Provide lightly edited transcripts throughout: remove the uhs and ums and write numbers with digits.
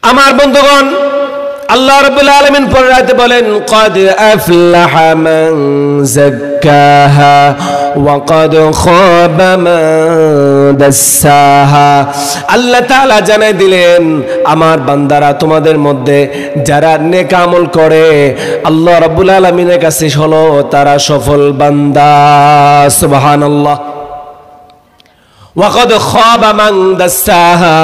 আমার বন্ধুগণ, আল্লাহ রাব্বুল আলামিন পরের আয়াতে বলেন, ক্বাদ আফলাহা মান যাক্কাহা ওয়া ক্বাদ খাবা মান দাসসাহা। আল্লাহ তাআলা জানাই দিলেন, আমার বান্দারা তোমাদের মধ্যে যারা নেক আমল করে আল্লাহ রাব্বুল আলামিনের কাছে হলো তারা সফল বান্দা। সুবহানাল্লাহ। ওয়াকাদ খাবা মান দাসসাহা,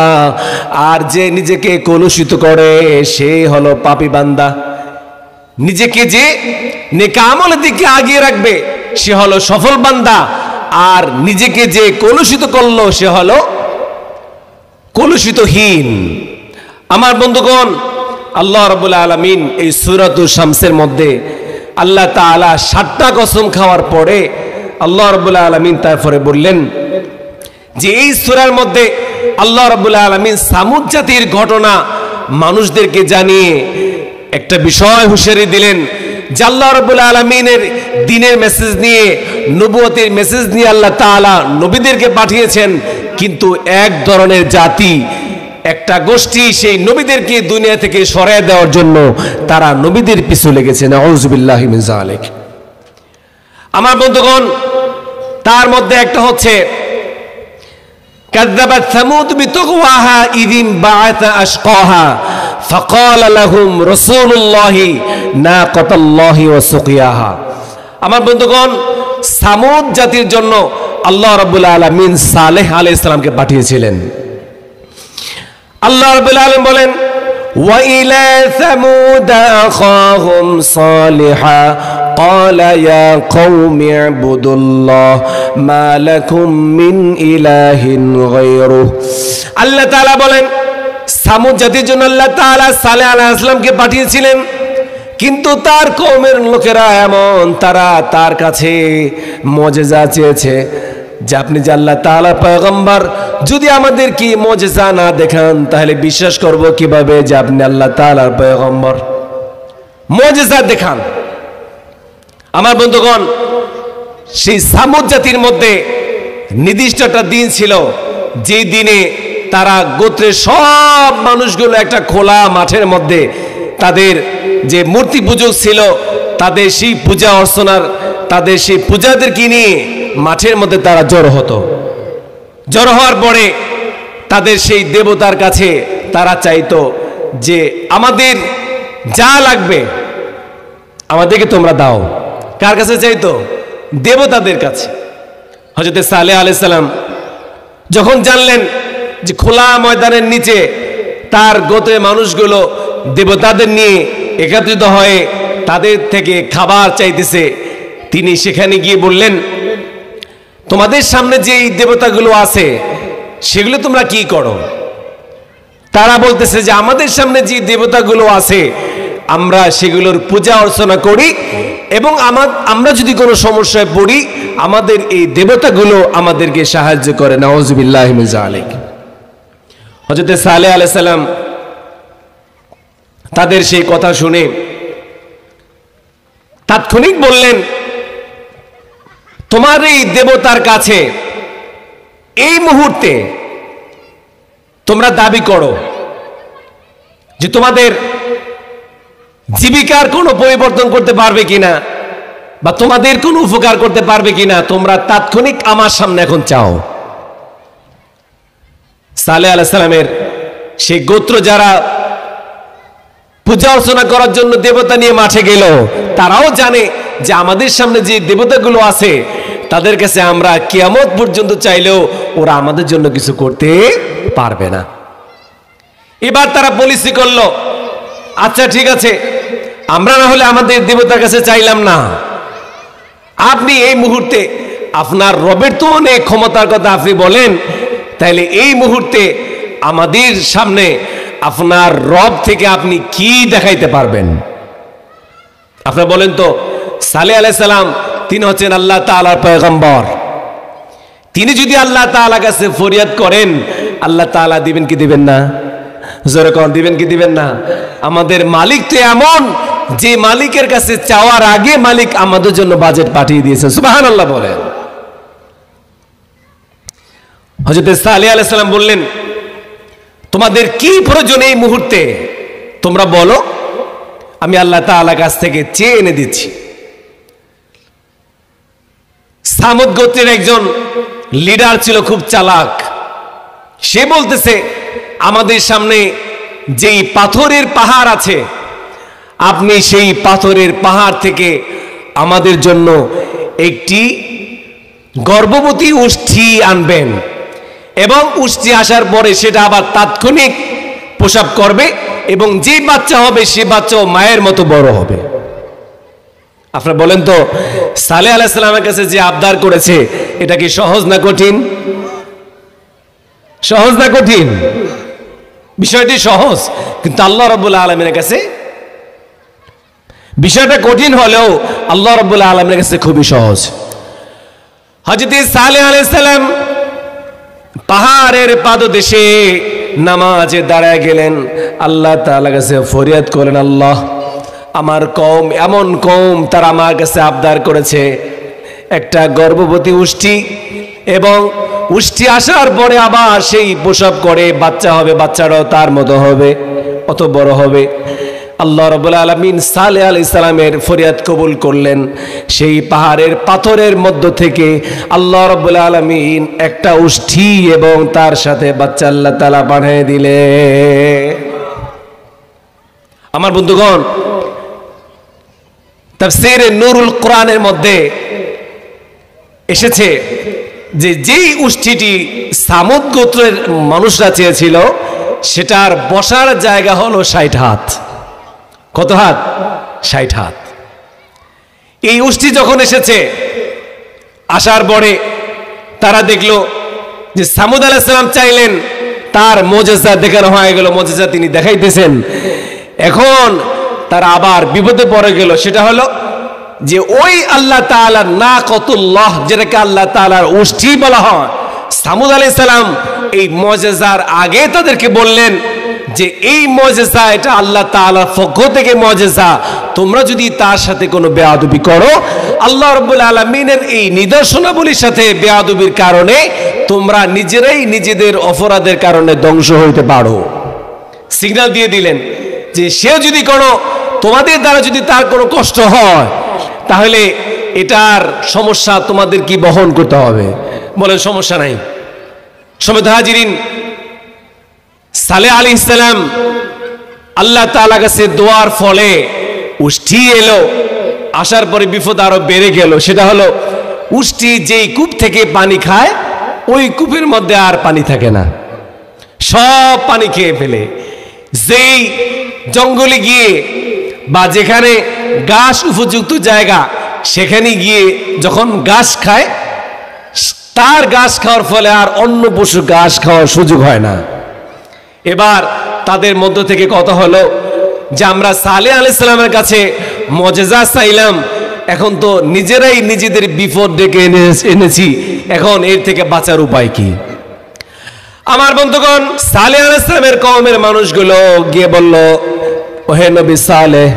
আর যে নিজেকে কলুষিত করে সে হলো পাপী বান্দা। নিজেকে যে নেক আমলের দিকে আগিয়ে রাখবে সে হলো সফল বান্দা, আর নিজেকে যে কলুষিত করলো সে হলো কলুষিতহীন। আমার বন্ধুগণ, আল্লাহ রাব্বুল আলামিন এই সূরাতুল শামসের মধ্যে আল্লাহ তাআলা 7টা কসম খাওয়ার পরে আল্লাহ রাব্বুল আলামিন তারপরে বললেন যে এই সূরার মধ্যে আল্লাহ রাব্বুল আলামিন সামুদ জাতির ঘটনা মানুষদেরকে জানিয়ে একটা বিষয় হুঁশিয়ারি দিলেন যে আল্লাহ রাব্বুল আলামিনের দ্বীনের মেসেজ নিয়ে, নবুয়তের মেসেজ নিয়ে আল্লাহ তাআলা নবীদেরকে পাঠিয়েছেন, কিন্তু এক ধরনের জাতি, একটা গোষ্ঠী সেই নবীদেরকে দুনিয়া থেকে সরিয়ে দেওয়ার জন্য তারা নবীদের পিছু লেগেছে। নাউযুবিল্লাহি মিন যালিক। আমার বন্ধুগণ, তার মধ্যে একটা হচ্ছে كذبت ثمود بطغواها إذ انبعث أشقاها فقال لهم رسول الله ناقة الله وسقياها। আমার বন্ধুগণ, সামুদ জাতির জন্য আল্লাহ রাব্বুল আলামিন সালেহ আলাইহিস সালামকে পাঠিয়েছিলেন। আল্লাহ রাব্বুল আলামিন বলেন, وإلى ثمود أخاهم صالحا قال يا قوم اعبدوا الله ما لكم من إله غيره। আল্লাহ তাআলা বলেন, সামুদ জাতির জন্য আল্লাহ তাআলা সালেহ আলাইহিস সালামকে পাঠিয়েছিলেন, কিন্তু তার কওমের লোকেরা এমন, তারা তার কাছে মুজিজা চেয়েছে যে আপনি যে আল্লাহ তাআলার পয়গম্বর, যদি আমাদের কি মুজিজা না দেখান তাহলে বিশ্বাস করব কিভাবে যে আপনি আল্লাহ তাআলার পয়গম্বর? মুজিজা দেখান। আমার বন্ধুগণ, সেই সামুদ জাতির মধ্যে নির্দিষ্ট একটা দিন ছিল, যে দিনে তারা গোত্রের সব মানুষগুলো একটা খোলা মাঠের মধ্যে তাদের যে মূর্তি পূজক ছিল তাদের সেই পূজা অর্চনার, তাদের সেই পূজাদেরকে নিয়ে মাঠের মধ্যে তারা জড়ো হতো। জড়ো হওয়ার পরে তাদের সেই দেবতার কাছে তারা চাইতো যে আমাদের যা লাগবে আমাদেরকে তোমরা দাও। কার কাছে চাইতো? দেবতাদের কাছে। হযরত সালেহ আলাইহিস সালাম যখন জানলেন যে খোলা ময়দানের নিচে তার গোত্রের মানুষগুলো দেবতাদের নিয়ে একত্রিত হয়ে তাদের থেকে খাবার চাইতেছে, তিনি সেখানে গিয়ে বললেন, তোমাদের সামনে যে এই দেবতাগুলো আছে সেগুলো তোমরা কি করো? তারা বলতেছে যে আমাদের সামনে যে দেবতাগুলো আছে আমরা সেগুলোর পূজা অর্চনা করি, এবং আমরা যদি কোনো সমস্যায় পড়ি আমাদের এই দেবতাগুলো আমাদেরকে সাহায্য করে। নাউযুবিল্লাহি মিন যালিক। হযরত সালেহ আলাইহিস সালাম তাদের সেই কথা শুনে তাৎক্ষণিক বললেন, তোমার এই দেবতার কাছে এই মুহূর্তে তোমরা দাবি করো যে তোমাদের জীবিকার কোনো পরিবর্তন করতে পারবে কিনা বা তোমাদের কোনো উপকার করতে পারবে কিনা, তোমরা তাৎক্ষণিক আমার সামনে এখন চাও। সালেহ আলাইহিস সালামের সেই গোত্র যারা পূজা অর্চনা করার জন্য দেবতা নিয়ে মাঠে গেল, তারাও জানে যে আমাদের সামনে যে দেবতাগুলো আছে তাদের কাছে আমরা কিয়ামত পর্যন্ত চাইলেও ওরা আমাদের জন্য কিছু করতে পারবে না। এবার তারা পলিসি করলো, আচ্ছা ঠিক আছে, আমরা না হলে আমাদের দেবতার কাছে চাইলাম না, আপনি এই মুহূর্তে আপনার রবের তো অনেক ক্ষমতার কথা আপনি বলেন, তাইলে এই মুহূর্তে আমাদের সামনে আপনার রব থেকে আপনি কি দেখাইতে পারবেন? আপনারা বলেন তো, সালেহ আলাইহিস সালাম তিনি হচ্ছেন আল্লাহ তাআলার পয়গম্বর, তিনি যদি আল্লাহ তাআলার কাছে ফরিয়াদ করেন আল্লাহ তাআলা দিবেন কি দিবেন না? জোরে কোন দিবেন কি দিবেন না? আমাদের মালিক তো এমন যে মালিকের কাছে চাওয়ার আগে মালিক আমাদের জন্য বাজেট পাঠিয়ে দিয়েছেন। সুবহানাল্লাহ বলেন। হযরত সালেহ আলাইহিস সালাম বললেন, তোমাদের কি প্রয়োজন এই মুহূর্তে তোমরা বলো, আমি আল্লাহ তাআলার কাছ থেকে চেয়ে এনে দিচ্ছি। সামুদ গোত্রের একজন লিডার ছিল, খুব চালাক। সে বলতেছে, আমাদের সামনে যেই পাথরের পাহাড় আছে, আপনি সেই পাথরের পাহাড় থেকে আমাদের জন্য একটি গর্ভবতী উষ্ট্রী আনবেন, এবং উষ্ট্রী আসার পরে সেটা আবার তাৎক্ষণিক প্রসব করবে, এবং যে বাচ্চা হবে সে বাচ্চাও মায়ের মতো বড় হবে। আপনারা বলেন তো, সালেহ আলাইহিস সালামের কাছে যে আবদার করেছে, এটা কি সহজ না কঠিন? সহজ না কঠিন? বিষয়টি সহজ, কিন্তু আল্লাহ রাব্বুল আলামিনের কাছে বিষয়টা কঠিন হলেও আল্লাহ রাব্বুল আলামিনের কাছে খুবই সহজ। হযরত সালেহ আলাইহিস সালাম পাহাড়ের পাদদেশে নামাজে দাঁড়ায় গেলেন, আল্লাহ তাআলার কাছে ফরিয়াদ করেন, আল্লাহ, আমার কওম এমন কওম, তারা আমার কাছে আবদার করেছে একটা গর্ভবতী উষ্ট্রী, এবং উষ্ট্রী আসার পরে আবার সেই প্রসব করে বাচ্চা হবে, বাচ্চাটাও তার মতো হবে, অত বড় হবে। আল্লাহ রাব্বুল আলামিন সালেহ আলাইহিস সালামের ফরিয়াদ কবুল করলেন। সেই পাহাড়ের পাথরের মধ্য থেকে আল্লাহ রাব্বুল আলামিন একটা উষ্ট্রী এবং তার সাথে বাচ্চা আল্লাহ তাআলা পাঠিয়ে দিলেন। আমার বন্ধুগণ, তাফসীরে নূরুল কোরআনের মধ্যে এসেছে যে যেই উষ্ট্রীটি সামুদ গোত্রের মানুষরা চেয়েছিল, সেটার বসার জায়গা হলো 60 হাত। কত হাত? 60 হাত। এই উষ্ট্রী যখন এসেছে, আসার পরে তারা দেখলো যে সামুদ আলাইহিস সালাম চাইলেন, তার মুজিজা দেখানো হয়ে গেল, মুজিজা তিনি দেখাইতেছেন। এখন তারা আবার বিপদে পড়ে গেল। সেটা হলো যে ওই আল্লাহ তাআলার নাকাতুল্লাহ, যেটাকে আল্লাহ তাআলার উষ্ট্রী বলা হয়, সামুদ আলাইহিস সালাম এই মুজিজার আগে তাদেরকে বললেন যে এই মুজিজা এটা আল্লাহ তাআলার পক্ষ থেকে মুজিজা, তোমরা যদি তার সাথে কোনো বেয়াদবি করো, আল্লাহ রাব্বুল আলামিনের এই নিদর্শনাবলীর সাথে বেয়াদবির কারণে তোমরা নিজেরাই নিজেদের অপরাধের কারণে ধ্বংস হইতে পারো। সিগন্যাল দিয়ে দিলেন যে সে যদি কোনো, তোমাদের দ্বারা যদি তার কোনো কষ্ট হয়, তাহলে এটার সমস্যা তোমাদের কি বহন করতে হবে? বলেন সমস্যা নাই। সম্মানিত হাজিরিন, সালেহ আলাইহিস সালাম আল্লাহ তাআলার কাছে দোয়ার ফলে উষ্ট্রী এলো। আসার পরে বিপদ আরো বেড়ে গেল। সেটা হলো, উষ্ট্রী যেই কূপ থেকে পানি খায়, ওই কূপের মধ্যে আর পানি থাকে না, সব পানি খেয়ে ফেলে। যেই জঙ্গলে গিয়ে বা যেখানে ঘাস উপযুক্ত জায়গা, সেখানে গিয়ে যখন ঘাস খায়, তার ঘাস খাওয়ার ফলে আর অন্য পশু ঘাস খাওয়ার সুযোগ হয় না। এবার তাদের মধ্য থেকে কথা হলো যে আমরা সালেহ আলাইহিস সালামের কাছে মুজিজা চাইলাম, এখন তো নিজেরাই নিজেদের বিপদ ডেকে এনেছি, এখন এর থেকে বাঁচার উপায় কি? আমার বন্ধুগণ, সালেহ আলাইহিস সালামের কওমের মানুষগুলো গিয়ে বলল, ওহে নবী সালেহ,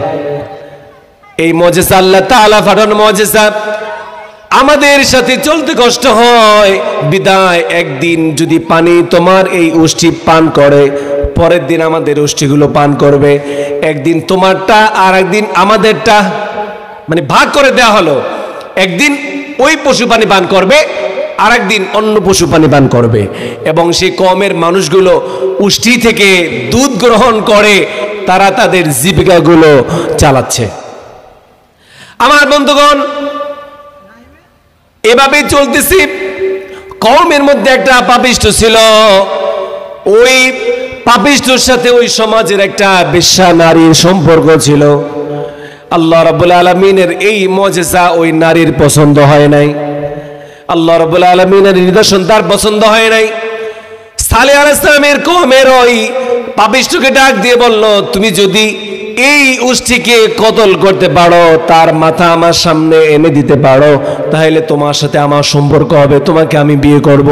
এই মুজিজা আল্লাহ তাআলা পাঠানো মুজিজা, আমাদের সাথে চলতে কষ্ট হয়, বিদায় একদিন যদি পানি তোমার এই উষ্ট্রী পান করে, পরের দিন আমাদের উষ্ট্রীগুলো পান করবে, একদিন তোমারটা আর একদিন আমাদেরটা, মানে ভাগ করে দেওয়া হলো। একদিন ওই পশু পানি পান করবে, আর একদিন অন্য পশু পানি পান করবে, এবং সেই কওমের মানুষগুলো উষ্ট্রী থেকে দুধ গ্রহণ করে তারা তাদের জীবিকাগুলো চালাচ্ছে। আমার বন্ধুগণ, এভাবে চলতেছি। কওমের মধ্যে একটা পাপিষ্ঠ ছিল, ওই পাপিষ্ঠর সাথে ওই সমাজের একটা বেশ্যা নারীর সম্পর্ক ছিল। আল্লাহ রাব্বুল আলামিনের এই মুজিজা ওই নারীর পছন্দ হয় নাই, আল্লাহ রাব্বুল আলামিনের নিদর্শন তার পছন্দ হয় নাই। সালেহ আলাইহিস সালামের কওমের ওই পাপিষ্ঠকে ডাক দিয়ে বলল, তুমি যদি এই উষ্ট্রীকে কতল করতে পারো, তার মাথা আমার সামনে এনে দিতে পারো, তাহলে তোমার সাথে আমার সম্পর্ক হবে, তোমাকে আমি বিয়ে করব।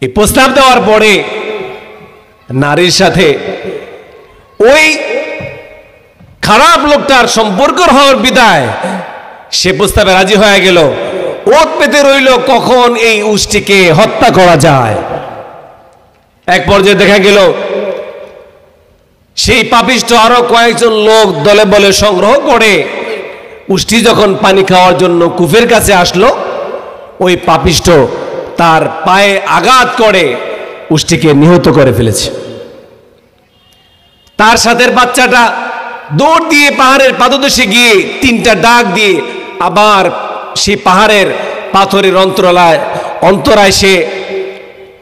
এই প্রস্তাব দেওয়ার পরে নারীর সাথে ওই খারাপ লোকটার সম্পর্ক হওয়ার বিদায় সে প্রস্তাবে রাজি হয়ে গেল। ওত পেতে রইল কখন এই উষ্ট্রীকে হত্যা করা যায়। এক পর্যায়ে দেখা গেল সেই পাপিষ্ঠ আরো কয়েকজন লোক দলে বলে সংগ্রহ করে উষ্টি যখন পানি খাওয়ার জন্য কূপের কাছে আসলো, ওই পাপিষ্ঠ তার পায়ে আঘাত করে উষ্টিকে নিহত করে ফেলেছে। তার সাথে বাচ্চাটা দৌড় দিয়ে পাহাড়ের পাদদেশে গিয়ে 3টা ডাক দিয়ে আবার সেই পাহাড়ের পাথরের অন্তরায় সে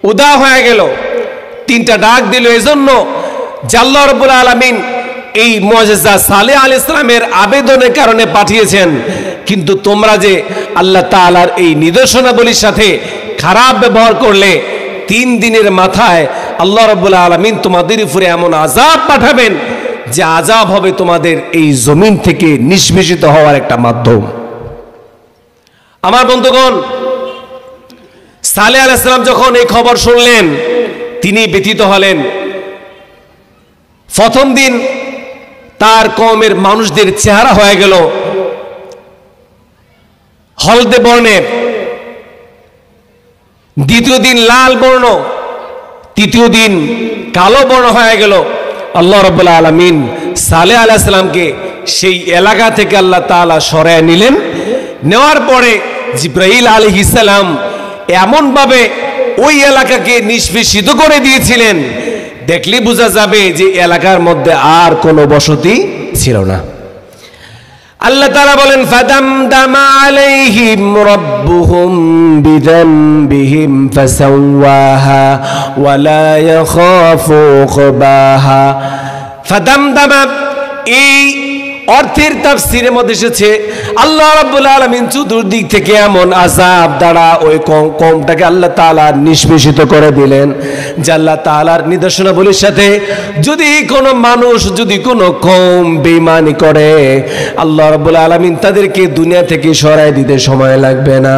উদা হয়ে গেল। 3টা ডাক দিল এজন্য যে আল্লাহ রাব্বুল আলামিন এই মুআজিজা সালেহ আলাইহিস সালামের আবেদনের কারণে পাঠিয়েছেন, কিন্তু তোমরা যে আল্লাহ তাআলার এই নিদর্শনাবলীর সাথে খারাপ ব্যবহার করলে 3 দিনের মাথায় আল্লাহ রাব্বুল আলামিন তোমাদের উপরে এমন আযাব পাঠাবেন যে আযাব হবে তোমাদের এই জমিন থেকে নিষ্পেষিত হওয়ার একটা মাধ্যম। আমার বন্ধুগণ, সালেহ আলাইহিস সালাম যখন এই খবর শুনলেন তিনি ব্যথিত হলেন। প্রথম দিন তার কওমের মানুষদের চেহারা হয়ে গেল হলদে বর্ণের, দ্বিতীয় দিন লাল বর্ণ, তৃতীয় দিন কালো বর্ণ হয়ে গেল। আল্লাহ রাব্বুল আলামিন সালেহ আলাইহিস সালামকে সেই এলাকা থেকে আল্লাহ তাআলা সরায় নিলেন। নেওয়ার পরে জিবরাইল আলাইহিস সালাম এমন ভাবে ওই এলাকাকে নিষ্পেষিত করে দিয়েছিলেন, দেখলে বোঝা যাবে যে এলাকার মধ্যে আর কোনো বসতি ছিল না। আল্লাহ তাআলা বলেন ফাদামদামা আলাইহিম রাব্বুহুম বিযামবিহিম ফাসাওয়াহা ওয়ালা ইয়াখাফু উকবাহা। ফাদামদামা এই অর্থের তাফসীরের মধ্যে এসেছে আল্লাহ রাব্বুল আলামিন চতুর্দিক থেকে এমন আযাব দ্বারা ওই কওমটাকে আল্লাহ তাআলা নিষ্পেষিত করে দিলেন যে আল্লাহ তাআলার নিদর্শনাবলীর সাথে যদি কোনো মানুষ, যদি কোনো কওম বেঈমানি করে, আল্লাহ রাব্বুল আলামিন তাদেরকে দুনিয়া থেকে সরায় দিতে সময় লাগবে না।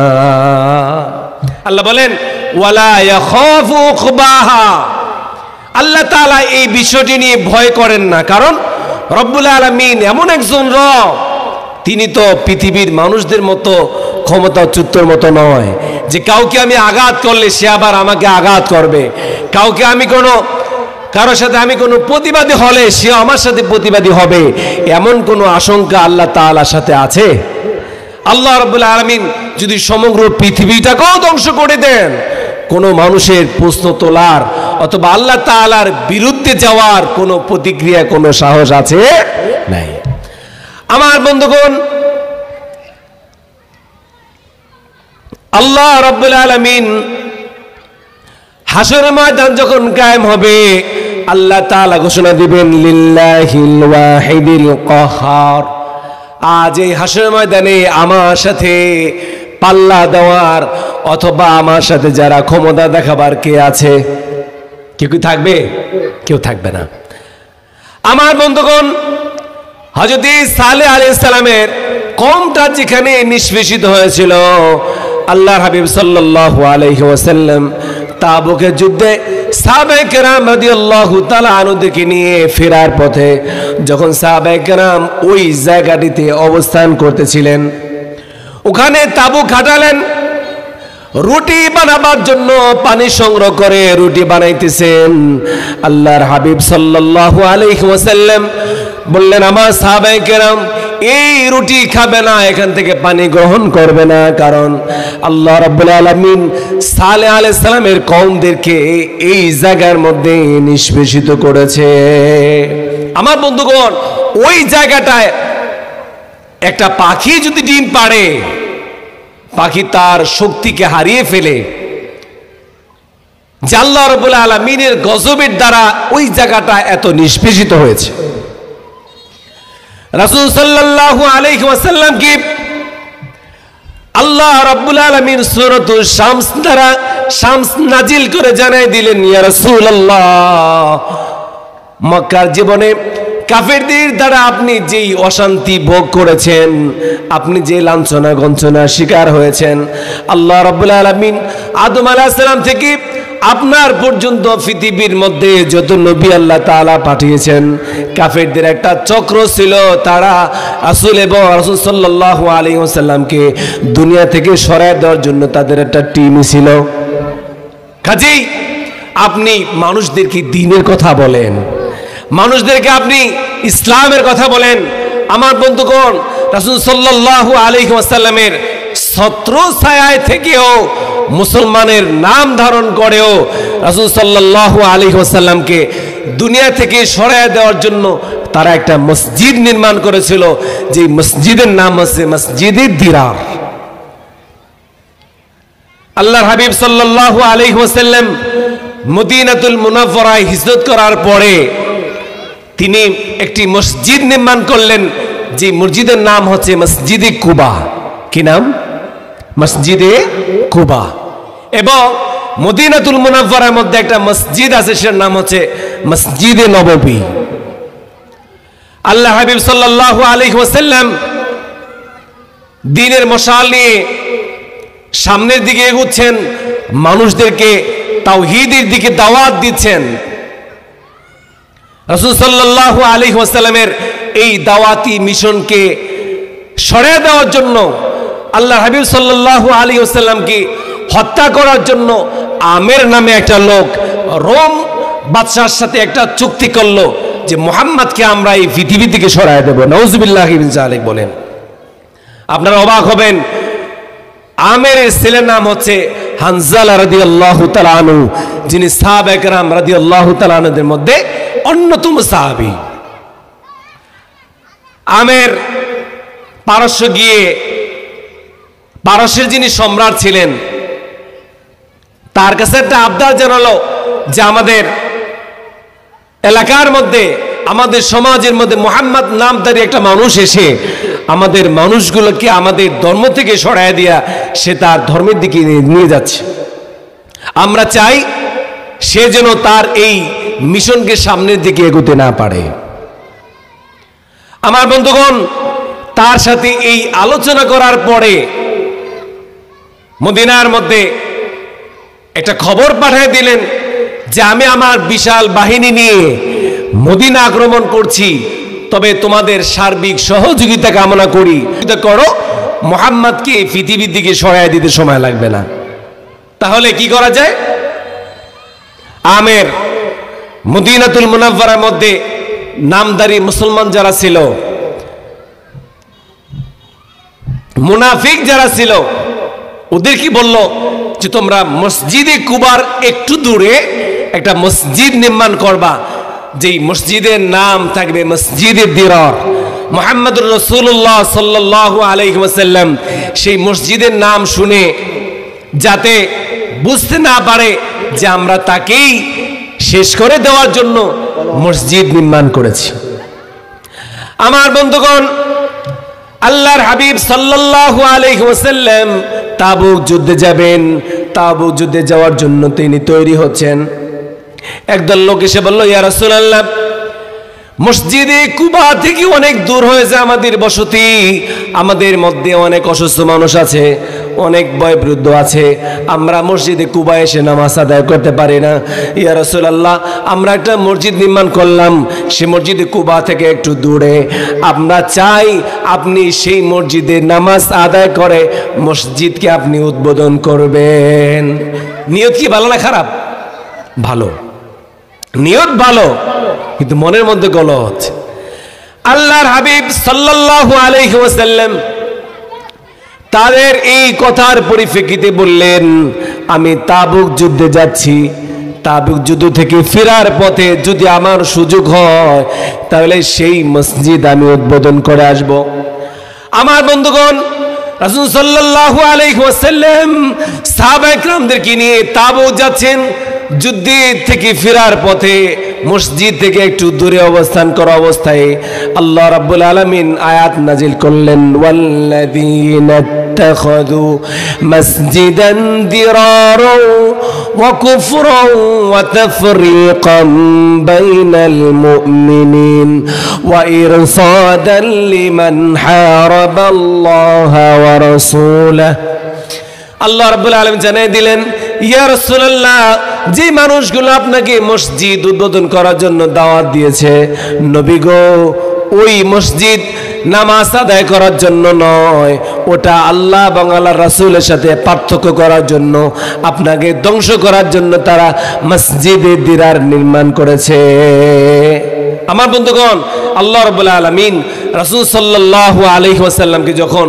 আল্লাহ বলেন ওয়ালা ইয়াখাফু উকবাহা। আল্লাহ তাআলা এই বিষয়টি নিয়ে ভয় করেন না, কারণ রব্বুল আলামিন এমন একজন রব, তিনি তো পৃথিবীর মানুষদের মতো ক্ষমতাচ্যুতর মতো নয় যে কাউকে আমি আঘাত করলে সে আবার আমাকে আঘাত করবে, কাউকে আমি কারোর সাথে আমি কোনো প্রতিবাদী হলে সে আমার সাথে প্রতিবাদী হবে, এমন কোনো আশঙ্কা আল্লাহ তাআলার সাথে আছে? আল্লাহ রাব্বুল আলামিন যদি সমগ্র পৃথিবীটাকেও ধ্বংস করে দেন, কোনো মানুষের প্রশ্ন তোলার অথবা আল্লাহ তাআলার বিরুদ্ধে যাওয়ার কোনো প্রতিক্রিয়া, কোনো সাহস আছে নাই। আমার বন্ধুগণ, আল্লাহ রাব্বুল আলামিন হাসরের ময়দান যখন কায়েম হবে, আল্লাহ তাআলা ঘোষণা দিবেন লিল্লাহিল ওয়াহিদিল কাহ্হার। আজ এই হাসরের ময়দানে আমার সাথে পাল্লা দেওয়ার অথবা আমার সাথে যারা ক্ষমতা দেখাবার কে আছে? কেউ কি থাকবে? কেউ থাকবে না। আমার বন্ধুগণ, হযরত সালেহ আলাইহিস সালামের কওমটা যেখানে নিষ্পেষিত হয়েছিল, আল্লাহর হাবিব সাল্লাল্লাহু আলাইহি ওয়াসাল্লাম তাবুকের যুদ্ধে সাহাবায়ে কেরাম রাদিয়াল্লাহু তাআলা আনহুদেরকে নিয়ে ফেরার পথে যখন সাহাবায়ে কেরাম ওই জায়গাটিতে অবস্থান করতেছিলেন, ওখানে তাবু খাটালেন। রুটি বানাবার জন্য পানি সংগ্রহ করে রুটি বানাইতেছেন। আল্লাহর হাবিব সাল্লাল্লাহু আলাইহি ওয়াসাল্লাম বললেন, আমার সাহাবায়ে কেরাম এই রুটি খাবে না, এখান থেকে পানি গ্রহণ করবে না, কারণ আল্লাহ রাব্বুল আলামিন সালেহ আলাইহিস সালামের কওমদেরকে এই জায়গার মধ্যে নিষ্পেষিত করেছে। আমার বন্ধুগণ, ওই জায়গাটায় একটা পাখি যদি ডিম পাড়ে, পাখি তার শক্তিকে হারিয়ে ফেলে। যে আল্লাহ রাব্বুল আলামিনের গজবের দ্বারা ওই জায়গাটা এত নিষ্পেষিত হয়েছে। রাসূল সাল্লাল্লাহু আলাইহি ওয়াসাল্লাম কি আল্লাহ রাব্বুল আলামিন সূরাতুল শামস দ্বারা শামস নাজিল করে জানাই দিলেন, ইয়া রাসূলুল্লাহ, মক্কার জীবনে কাফেরদের দ্বারা আপনি যেই অশান্তি ভোগ করেছেন, আপনি যে লাঞ্ছনা গঞ্চনার শিকার হয়েছেন, আল্লাহ রাব্বুল আলামিন আদম আলাইহিস সালাম থেকে আপনার পর্যন্ত পৃথিবীর মধ্যে যত নবী আল্লাহ তাআলা পাঠিয়েছেন, কাফেরদের একটা চক্র ছিল, তারা রাসূল এবং রাসূল সাল্লাল্লাহু আলাইহি ওয়াসাল্লামকে দুনিয়া থেকে সরায় দেওয়ার জন্য তাদের একটা টিম ছিল। কাজেই আপনি মানুষদেরকে দ্বীনের কথা বলেন, মানুষদেরকে আপনি ইসলামের কথা বলেন। আমার বন্ধুগণ, রাসূল সাল্লাল্লাহু আলাইহি ওয়াসাল্লামের ছত্র ছায়ায় থেকেও, মুসলমানের নাম ধারণ করেও রাসূল সাল্লাল্লাহু আলাইহি ওয়াসাল্লামকে দুনিয়া থেকে সরায় দেওয়ার জন্য তারা একটা মসজিদ নির্মাণ করেছিল, যে মসজিদের নাম হচ্ছে মসজিদে দিরার। আল্লাহর হাবিব সাল্লাল্লাহু আলাইহি ওয়াসাল্লাম মদিনাতুল মুনাওয়ারায় হিজরত করার পরে তিনি একটি মসজিদ নির্মাণ করলেন, যে মসজিদের নাম হচ্ছে মসজিদে কুবা। কি নাম? মসজিদে কুবা। এবং মদিনাতুল মুনাওয়ারার মধ্যে একটা মসজিদ আছে, সেটার নাম হচ্ছে মসজিদে নববী। আল্লাহ হাবিব সাল্লাল্লাহু আলাইহি ওয়াসাল্লাম দ্বীনের মশাল নিয়ে সামনের দিকে এগোচ্ছেন, মানুষদেরকে তাওহীদের দিকে দাওয়াত দিচ্ছেন। রাসূল সাল্লাল্লাহু আলাইহি ওয়াসাল্লামের এই দাওয়াতি মিশনকে সরিয়ে দেওয়ার জন্য, আল্লাহ হাবিব সাল্লাল্লাহু আলাইহি ওয়াসাল্লামকে হত্যা করার জন্য আমের নামে একটা লোক রোম বাদশার সাথে একটা চুক্তি করলো যে মুহাম্মদকে আমরা এই পৃথিবী থেকে সরায় দেব। নাউজুবিল্লাহি মিন যালিক বলেন। আপনারা অবাক হবেন, আমের ছেলের নাম হচ্ছে হানজালা রাদিয়াল্লাহু তাআলা আনহু, যিনি সাহাবা একরাম রাদিয়াল্লাহু তাআলা আনহুদের মধ্যে অন্যতম সাহাবী। আমের পারস্য গিয়ে পারস্যের যিনি সম্রাট ছিলেন তার কাছে একটা আবদার জানালো যে আমাদের এলাকার মধ্যে, আমাদের সমাজের মধ্যে মুহাম্মদ নামধারী একটা মানুষ এসে আমাদের মানুষগুলোকে আমাদের ধর্ম থেকে সরায় দিয়া সে তার ধর্মের দিকে নিয়ে যাচ্ছে। আমরা চাই সে যেন তার এই মিশনকে সামনের দিকে এগোতে না পারে। আমার বন্ধুগণ, তার সাথে এই আলোচনা করার পরে মদিনার মধ্যে একটা খবর পাঠিয়ে দিলেন যে আমি আমার বিশাল বাহিনী নিয়ে মদিনা আক্রমণ করছি, তবে তোমাদের সার্বিক সহযোগিতা কামনা করি, করো, মুহাম্মদকে পৃথিবীর দিকে সরায় দিতে সময় লাগবে না। তাহলে কি করা যায়? আমের মদিনাতুল মুনাওয়ারার মধ্যে নামদারি মুসলমান যারা ছিল, মুনাফিক যারা ছিল, ওদের কি বলল যে তোমরা মসজিদে কুবার একটু দূরে একটা মসজিদ নির্মাণ করবা, যেই মসজিদের নাম থাকবে মসজিদে দিরার। মুহাম্মদুর রাসূলুল্লাহ সাল্লাল্লাহু আলাইহি ওয়াসাল্লাম সেই মসজিদের নাম শুনে যাতে বুঝতে না পারে যে আমরা তাকেই শেষ করে দেওয়ার জন্য মসজিদ নির্মাণ করেছি। আমার বন্ধুগণ, আল্লাহর হাবিব সাল্লাল্লাহু আলাইহি ওয়াসাল্লাম তাবুক যুদ্ধে যাবেন। তাবুক যুদ্ধে যাওয়ার জন্য তিনি তৈরি হচ্ছেন। একদল লোক এসে বলল, ইয়া রাসূলুল্লাহ, মসজিদে কুবা থেকে অনেক দূর হয়েছে আমাদের বসতি, আমাদের মধ্যে অনেক অসুস্থ মানুষ আছে, অনেক বয়োবৃদ্ধ আছে, আমরা মসজিদে কুবা এসে নামাজ আদায় করতে পারি না। ইয়া রাসূলুল্লাহ, আমরা একটা মসজিদ নির্মাণ করলাম, সে মসজিদে কুবা থেকে একটু দূরে, আমরা চাই আপনি সেই মসজিদে নামাজ আদায় করে মসজিদকে আপনি উদ্বোধন করবেন। নিয়ত কি ভালো না খারাপ? ভালো, নিয়ত ভালো, কিন্তু মনের মধ্যে গলত। আল্লাহর হাবিব সাল্লাল্লাহু আলাইহি ওয়াসাল্লাম তাদের এই কথার পরিপ্রেক্ষিতে বললেন, আমি তাবুক যুদ্ধে যাচ্ছি, তাবুক যুদ্ধ থেকে ফেরার পথে যদি আমার সুযোগ হয় তাহলে সেই মসজিদ আমি উদ্বোধন করে আসব। আমার বন্ধুগণ, রাসূল সাল্লাল্লাহু আলাইহি ওয়াসাল্লাম সাহাবায়ে কিরামদেরকে নিয়ে তাবুক যাচ্ছেন। যুদ্ধে থেকে ফেরার পথে মসজিদ থেকে একটু দূরে অবস্থান করা অবস্থায় আল্লাহ রাব্বুল আলামিন আয়াত নাজিল করলেন, ওয়াল্লাযীনা ইত্তাখাযু মাসজিদান দিরারা ওয়া কুফরান ওয়া তাফরীকান বাইনাল মুমিনিন ওয়া ইরসাদান লিমান হারাবাল্লাহা ওয়া রাসূলাহু। আল্লাহ রাব্বুল আলামিন জানিয়ে দিলেন, ইয়া রাসূলুল্লাহ, যে মানুষগুলো আপনাকে মসজিদ উদ্বোধন করার জন্য দাওয়াত দিয়েছে, নবী গো, ওই মসজিদ নামাজ আদায় করার জন্য নয়, ওটা আল্লাহ এবং আল্লাহর রাসূলের সাথে পার্থক্য করার জন্য, আপনাকে ধ্বংস করার জন্য তারা মসজিদে দিরার নির্মাণ করেছে। আমার বন্ধুগণ, আল্লাহ রাব্বুল আলামিন রাসূল সাল্লাল্লাহু আলাইহি ওয়াসাল্লামকে যখন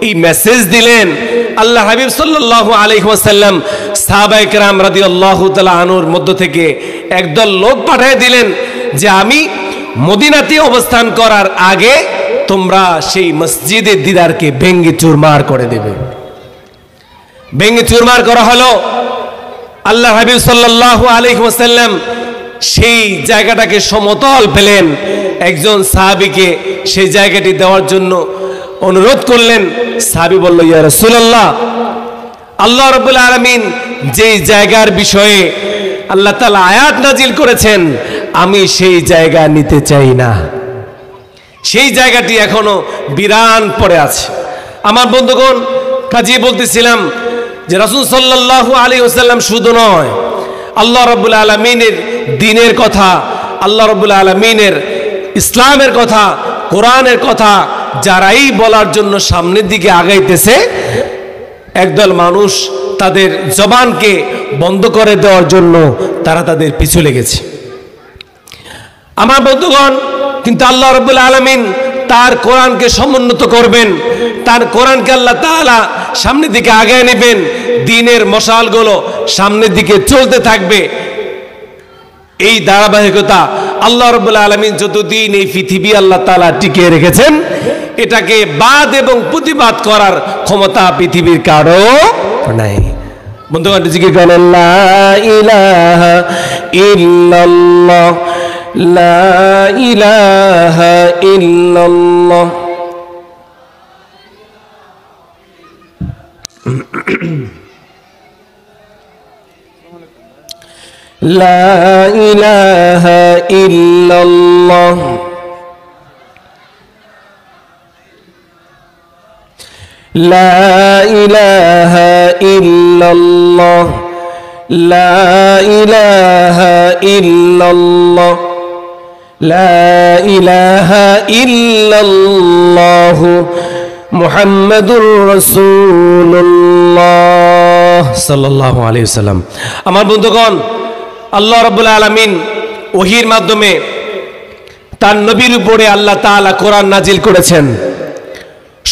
এই মেসেজ দিলেন, আল্লাহ হাবিব সাল্লাল্লাহু আলাইহি ওয়াসাল্লাম সাহাবায়ে কেরাম রাদিয়াল্লাহু তাআলা আনহুর মধ্য থেকে একদল লোক পাঠিয়ে দিলেন যে আমি মদিনাতে অবস্থান করার আগে তোমরা সেই মসজিদে দিদারকে ভেঙে চুরমার করে দেবে। ভেঙে চুরমার করা হলো। আল্লাহ হাবিব সাল্লাল্লাহু আলাইহি ওয়াসাল্লাম সেই জায়গাটাকে সমতল পেলেন, একজন সাহাবীকে সেই জায়গাটি দেওয়ার জন্য অনুরোধ করলেন। সাহাবী বলল, ইয়া রাসূলুল্লাহ, আল্লাহ রাব্বুল আলামিন যেই জায়গার বিষয়ে আল্লাহ তাআলা আয়াত নাজিল করেছেন, আমি সেই জায়গা নিতে চাই না, সেই জায়গাটি এখনো বিরান পড়ে আছে। আমার বন্ধুগণ, কাজী বলতেছিলাম যে রাসূল সাল্লাল্লাহু আলাইহি ওয়াসাল্লাম শুধু নয়, আল্লাহ রাব্বুল আলামিনের দ্বীনের কথা, আল্লাহ রাব্বুল আলামিনের ইসলামের কথা, কোরআনের কথা যারাই বলার জন্য সামনের দিকে আগাইতেছে, একদল মানুষ তাদের জবানকে বন্ধ করে দেওয়ার জন্য তারা তাদের পিছু লেগেছে। আমার বন্ধুগণ, কিন্তু আল্লাহ রাব্বুল আলামিন তার কোরআনকে সমুন্নত করবেন, তার কোরআনকে আল্লাহ তাআলা সামনের দিকে আগায় নেবেন, দ্বীনের মশালগুলো সামনের দিকে চলতে থাকবে। এই ধারাবাহিকতা আল্লাহ রাব্বুল আলামিন যতদিন এই পৃথিবী আল্লাহ তাআলা টিকিয়ে রেখেছেন, এটাকে বাদ এবং প্রতিবাদ করার ক্ষমতা পৃথিবীর কারো নাই। বন্ধুগণ, জিকির করেন লা ইলাহা ইল্লাল্লাহ, লা ইলাহা ইল্লাল্লাহ। লা ইলাহা ইল্লাল্লাহ, লা ইলাহা ইল্লাল্লাহ, লা ইলাহা ইল্লাল্লাহ, লা ইলাহা ইল্লাল্লাহ মুহাম্মাদুর রাসূলুল্লাহ সাল্লাল্লাহু আলাইহি ওয়াসাল্লাম। আমার বন্ধুগণ, আল্লাহ রাব্বুল আলামিন ওহীর মাধ্যমে তার নবীর উপরে আল্লাহ তাআলা কোরআন নাজিল করেছেন।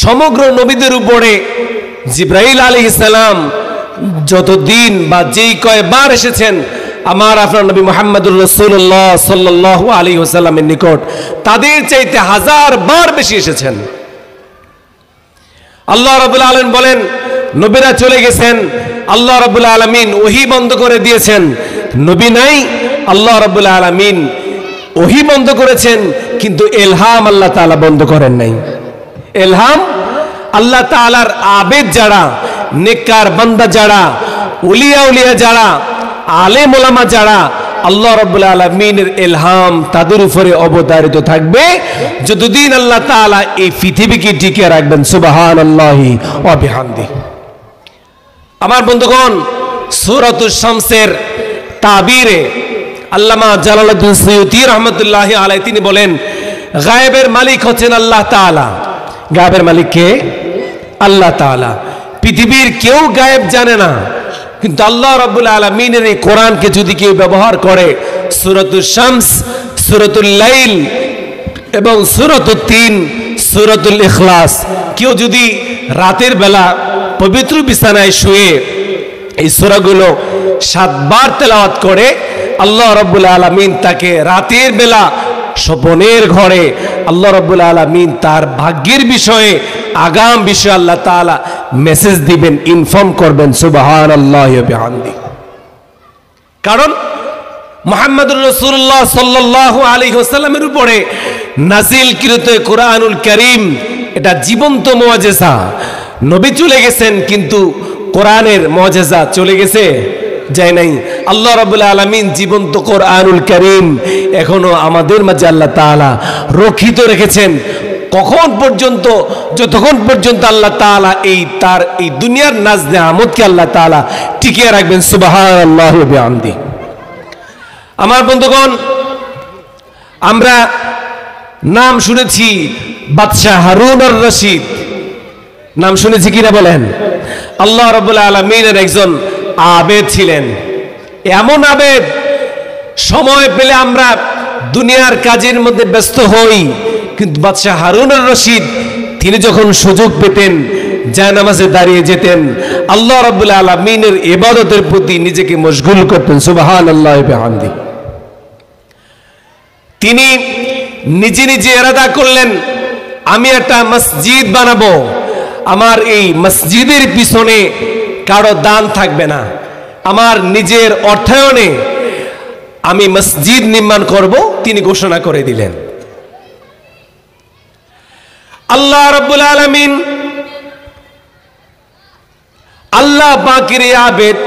সমগ্র নবীদের উপরে জিবরাইল আলাইহিস সালাম যতদিন বা যেই কয়বার এসেছেন আমার আপনার নবী মুহাম্মদুর রাসূলুল্লাহ সাল্লাল্লাহু আলাইহি ওয়াসাল্লামের নিকট, তাদের চাইতে 1000 বার বেশি এসেছেন। আল্লাহ রাব্বুল আলামিন বলেন, নবীরা চলে গেছেন, আল্লাহ রাব্বুল আলামিন ওহী বন্ধ করে দিয়েছেন। নবী নাই, আল্লাহ রাব্বুল আলামিন ওহী বন্ধ করেছেন, কিন্তু ইলহাম আল্লাহ তাআলা বন্ধ করেন নাই। ইলহাম আল্লাহ তাআলার আবেদ যারা, নেককার বান্দা যারা, উলিয়া উলিয়া যারা, আলেম ওলামা যারা, আল্লাহ রাব্বুল আলামিনের ইলহাম তাদের উপরে অবতারিত থাকবে যতদিন আল্লাহ তাআলা এই পৃথিবীকে টিকিয়ে রাখবেন। সুবহানাল্লাহি ওয়া বিহামদিহি। আমার বন্ধুগণ, সূরাতুশ শামসের তাবিরে আল্লামা জালালউদ্দিন সুয়ুতী রাহমাতুল্লাহি আলাইহি তিনি বলেন, গায়েবের মালিক হচ্ছেন আল্লাহ তাআলা। গায়েবের মালিক কে? আল্লাহ তাআলা। পৃথিবীর কেউ গায়েব জানে না, কিন্তু আল্লাহ রাব্বুল আলামিনের এই কোরআনকে যদি কেউ ব্যবহার করে, সূরাতুশ শামস, সূরাতুল লাইল এবং সূরাতুত তিন, সূরাতুল ইখলাস, কেউ যদি রাতের বেলা পবিত্র বিছানায় শুয়ে এই সূরাগুলো 7 বার তেলাওয়াত করে, আল্লাহ রাব্বুল আলামিন তাকে রাতের বেলা স্বপ্নের ঘরে আল্লাহ রাব্বুল আলামিন তার ভাগ্যের বিষয়ে, আগাম বিষয়ে আল্লাহ তাআলা মেসেজ দিবেন, ইনফর্ম করবেন। সুবহানাল্লাহি ওয়া বিহামদিহি। কারণ মুহাম্মদুর রাসূলুল্লাহ সাল্লাল্লাহু আলাইহি ওয়াসাল্লামের উপরে নাজিলকৃত কোরআনুল কারীম এটা জীবন্ত মুআজিজা। নবী চলে গেছেন, কিন্তু কোরআনের মুআজিজা চলে গেছে? যায় নাই। আল্লাহ রাব্বুল আলামিন জীবন্ত কোরআনুল কারীম এখনো আমাদের মাঝে আল্লাহ তাআলা রক্ষিত রেখেছেন। কখন পর্যন্ত? যতক্ষণ পর্যন্ত আল্লাহ তাআলা তার এই দুনিয়ার নাজ নেয়ামতকে আল্লাহ তাআলা টিকিয়ে রাখবেন। সুবহানাল্লাহি ওয়া বিহামদিহি। আমার বন্ধুগণ, আমরা নাম শুনেছি বাদশাহ হারুন আর রশিদ, নাম শুনেছি কিনা বলেন? আল্লাহ রাব্বুল আলামিনের একজন আবেদ ছিলেন, এমন আবেদ সময় পেলে আমরা দুনিয়ার কাজের মধ্যে ব্যস্ত হই, কিন্তু বাদশাহ হারুন আর রশিদ তিনি যখন সুযোগ পেতেন জায়নামাজে দাঁড়িয়ে যেতেন, আল্লাহ রাব্বুল আলামিনের ইবাদতের প্রতি নিজেকে মশগুল করতেন। সুবহানাল্লাহি ওয়া বিহামদি। তিনি নিজে নিজে ইরাদা করলেন আমি একটা মসজিদ বানাবো, আমার এই মসজিদের পিছনে কারো দান থাকবে না, আমার নিজের অর্থায়নে আমি মসজিদ নির্মাণ করব, তিনি ঘোষণা করে দিলেন। আল্লাহ রাব্বুল আলামিন আল্লাহ পাকের আবেদ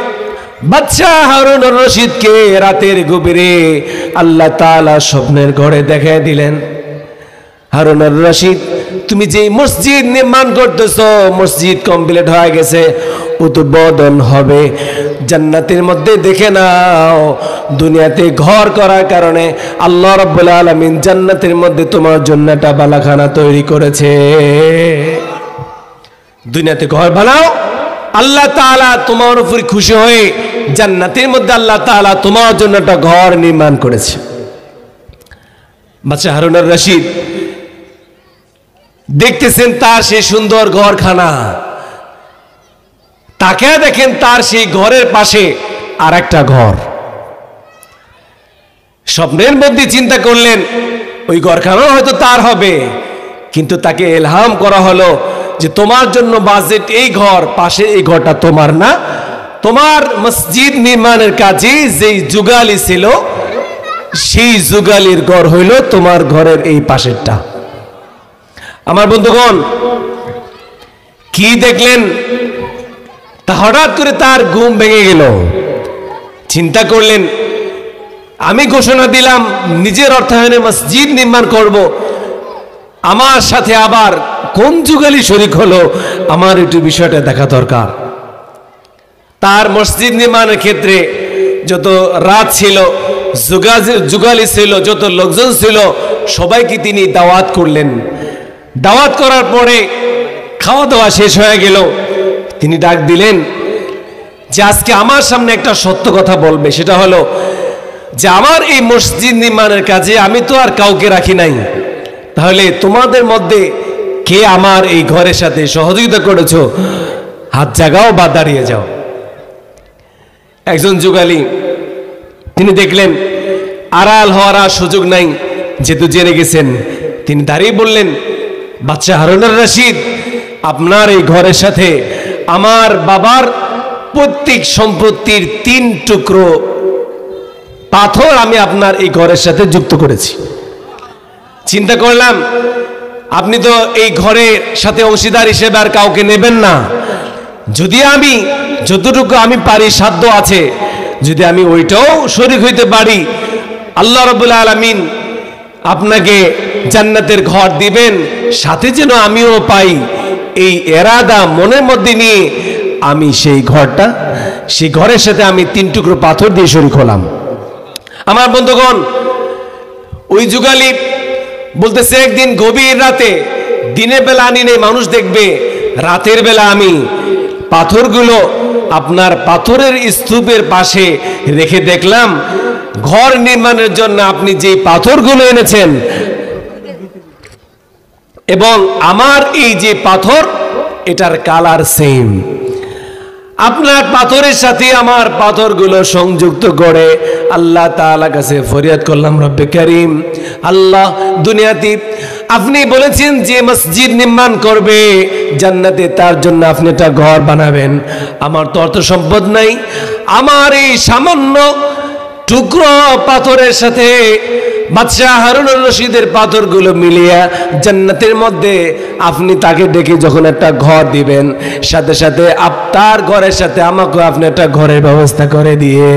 বাদশাহ হারুন আর রশিদকে রাতের গভীরে আল্লাহ তাআলা স্বপ্নের ঘরে দেখায় দিলেন, হারুন আর রশিদ তুমি যে মসজিদ নির্মাণ করতেছো মসজিদ কমপ্লিট হয়ে গেছে, উদ্বোধন হবে, জান্নাতের মধ্যে দেখে নাও দুনিয়াতে ঘর করার কারণে আল্লাহ রাব্বুল আলামিন জান্নাতের মধ্যে তোমার জন্য একটা বালাখানা তৈরি করেছে। দুনিয়াতে ঘর বানাও, আল্লাহ তাআলা তোমার উপর খুশি হয়ে জান্নাতের মধ্যে আল্লাহ তাআলা তোমার জন্য একটা ঘর নির্মাণ করেছে। বাদশা হারুন আর রশিদ দেখতেছেন তার সেই সুন্দর ঘরখানা, তাকে দেখেন তার সেই ঘরের পাশে আর একটা ঘর। স্বপ্নের মধ্যে চিন্তা করলেন ওই ঘরখানা হয়তো তার হবে, কিন্তু তাকে ইলহাম করা হলো যে তোমার জন্য বাজেট এই ঘর, পাশে এই ঘরটা তোমার না, তোমার মসজিদ নির্মাণের কাজে যেই যুগালি ছিল সেই যুগালির ঘর হইল তোমার ঘরের এই পাশেরটা। আমার বন্ধুগণ কি দেখলেন, তা হঠাৎ করে তার ঘুম ভেঙে গেল। চিন্তা করলেন আমি ঘোষণা দিলাম নিজের অর্থায়নে মসজিদ নির্মাণ করব, আমার সাথে আবার কোন যুগালি শরীক হলো, আমার একটু বিষয়টা দেখা দরকার। তার মসজিদ নির্মাণের ক্ষেত্রে যত রাত ছিল, যুগালি ছিল, যত লোকজন ছিল সবাইকে তিনি দাওয়াত করলেন। দাওয়াত করার পরে খাওয়া দাওয়া শেষ হয়ে গেল, তিনি ডাক দিলেন যে আজকে আমার সামনে একটা সত্য কথা বলবে, সেটা হলো যে আমার এই মসজিদ নির্মাণের কাজে আমি তো আর কাউকে রাখি নাই, তাহলে তোমাদের মধ্যে কে আমার এই ঘরের সাথে সহযোগিতা করেছো, হাত জাগাও বা দাঁড়িয়ে যাও। একজন যুগালি তিনি দেখলেন আড়াল হওয়ার আর সুযোগ নাই, যেহেতু জেনে গেছেন, তিনি দাঁড়িয়ে বললেন বাদশা হারুন আর রশিদ আপনার এই ঘরের সাথে আমার বাবার প্রত্যেক সম্পত্তির 3 টুকরো পাথর আমি আপনার এই ঘরের সাথে যুক্ত করেছি। চিন্তা করলাম আপনি তো এই ঘরের সাথে অংশীদার হিসেবে আর কাউকে নেবেন না, যদি আমি যতটুকু আমি পারি সাধ্য আছে, যদি আমি ওইটাও শরীক হইতে পারি, আল্লাহ রাব্বুল আলামিন আপনাকে জান্নাতের ঘর দিবেন, সাথে যেন আমিও পাই, এই এরাদা মনের মধ্যে নিয়ে আমি সেই ঘরের সাথে আমি 3 টুকরো পাথর দিয়ে শরীক হলাম। আমার বন্ধুগণ ওই যুগালি বলতেছে একদিন গভীর রাতে, দিনের বেলা আনি নেই, মানুষ দেখবে, রাতের বেলা আমি পাথরগুলো আপনার পাথরের স্তূপের পাশে রেখে দেখলাম ঘর নির্মাণের জন্য আপনি যে পাথরগুলো এনেছেন এবং আমার এই যে পাথর এটার কালার সেম, আপনার পাথরের সাথে আমার পাথরগুলো সংযুক্ত করে আল্লাহ তাআলার কাছে ফরিয়াদ করলাম, রব্বে কারীম, আল্লাহ দুনিয়াতে আপনি বলেছেন যে মসজিদ নির্মাণ করবে জান্নাতে, তার জন্য আপনি একটা ঘর বানাবেন, আমার তো অর্থ সম্পদ নাই, আমার এই সামান্য টুকরো পাথরের সাথে বাদশাহ হারুন আর রশিদের পাথরগুলো মিলিয়ে জান্নাতের মধ্যে আপনি তাকে ডেকে যখন একটা ঘর দিবেন, সাথে সাথে আপনার ঘরের সাথে আমাকে আপনি একটা ঘরের ব্যবস্থা করে দিয়ে